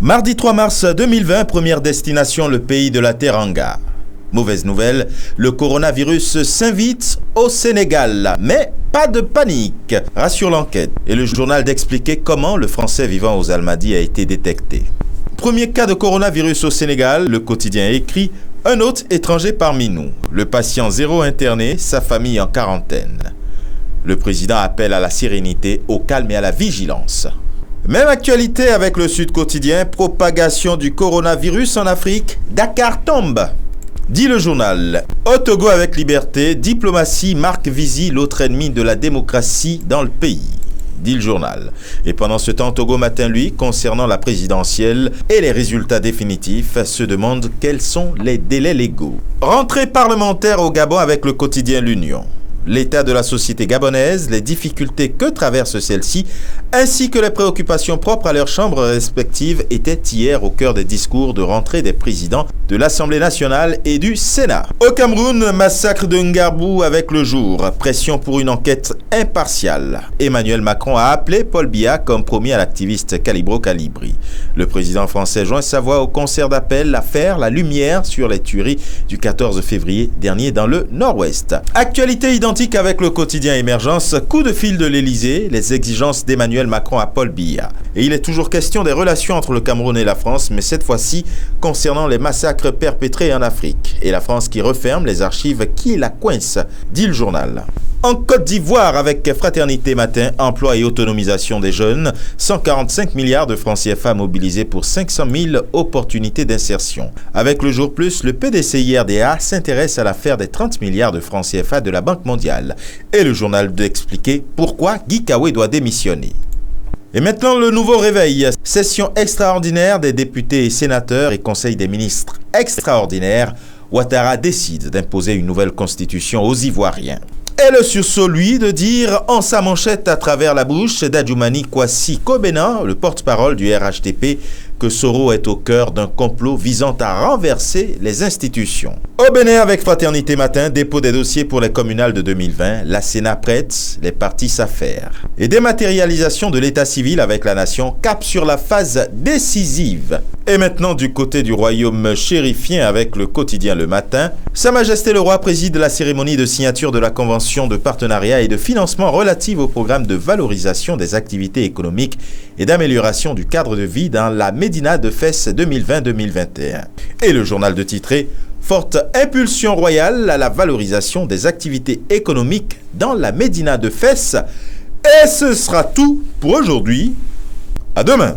Mardi 3 mars 2020, première destination, le pays de la Teranga. Mauvaise nouvelle, le coronavirus s'invite au Sénégal, mais pas de panique, rassure l'enquête. Et le journal d'expliquer comment le Français vivant aux Almadies a été détecté. Premier cas de coronavirus au Sénégal, le quotidien écrit « Un autre étranger parmi nous. Le patient zéro interné, sa famille en quarantaine. » Le président appelle à la sérénité, au calme et à la vigilance. Même actualité avec le Sud Quotidien, propagation du coronavirus en Afrique, Dakar tombe. Dit le journal, au Togo avec liberté, diplomatie marque Vizy, l'autre ennemi de la démocratie dans le pays. Dit le journal. Et pendant ce temps, Togo Matin, lui, concernant la présidentielle et les résultats définitifs, se demande quels sont les délais légaux. Rentrée parlementaire au Gabon avec le quotidien L'Union. L'état de la société gabonaise, les difficultés que traverse celle-ci, ainsi que les préoccupations propres à leurs chambres respectives étaient hier au cœur des discours de rentrée des présidents de l'Assemblée nationale et du Sénat. Au Cameroun, massacre de Ngarbou avec le jour, pression pour une enquête impartiale. Emmanuel Macron a appelé Paul Biya comme promis à l'activiste Calibro Calibri. Le président français joint sa voix au concert d'appel à faire la lumière sur les tueries du 14 février dernier dans le Nord-Ouest. Actualité identique avec le quotidien Émergence, coup de fil de l'Elysée, les exigences d'Emmanuel Macron à Paul Biya. Et il est toujours question des relations entre le Cameroun et la France, mais cette fois-ci concernant les massacres perpétrés en Afrique. Et la France qui referme les archives qui la coincent, dit le journal. En Côte d'Ivoire, avec Fraternité Matin, emploi et autonomisation des jeunes, 145 milliards de francs CFA mobilisés pour 500 000 opportunités d'insertion. Avec le Jour Plus, le PDC IRDA s'intéresse à l'affaire des 30 milliards de francs CFA de la Banque mondiale. Et le journal d'expliquer pourquoi Guy Kawe doit démissionner. Et maintenant, le nouveau réveil. Session extraordinaire des députés et sénateurs et conseil des ministres extraordinaire. Ouattara décide d'imposer une nouvelle constitution aux Ivoiriens. Et le sursaut, lui, de dire en sa manchette à travers la bouche d'Adjoumani Kwasi Kobena, le porte-parole du RHDP, que Soro est au cœur d'un complot visant à renverser les institutions. Au Bénin, avec Fraternité Matin, dépôt des dossiers pour les communales de 2020, la Sénat prête, les partis s'affairent. Et dématérialisation de l'état civil avec la nation, cap sur la phase décisive. Et maintenant, du côté du royaume chérifien avec le quotidien Le Matin, Sa Majesté le Roi préside la cérémonie de signature de la Convention de partenariat et de financement relative au programme de valorisation des activités économiques et d'amélioration du cadre de vie dans la Médina de Fès 2020-2021. Et le journal de titré « Forte impulsion royale à la valorisation des activités économiques dans la Médina de Fès ». Et ce sera tout pour aujourd'hui. À demain.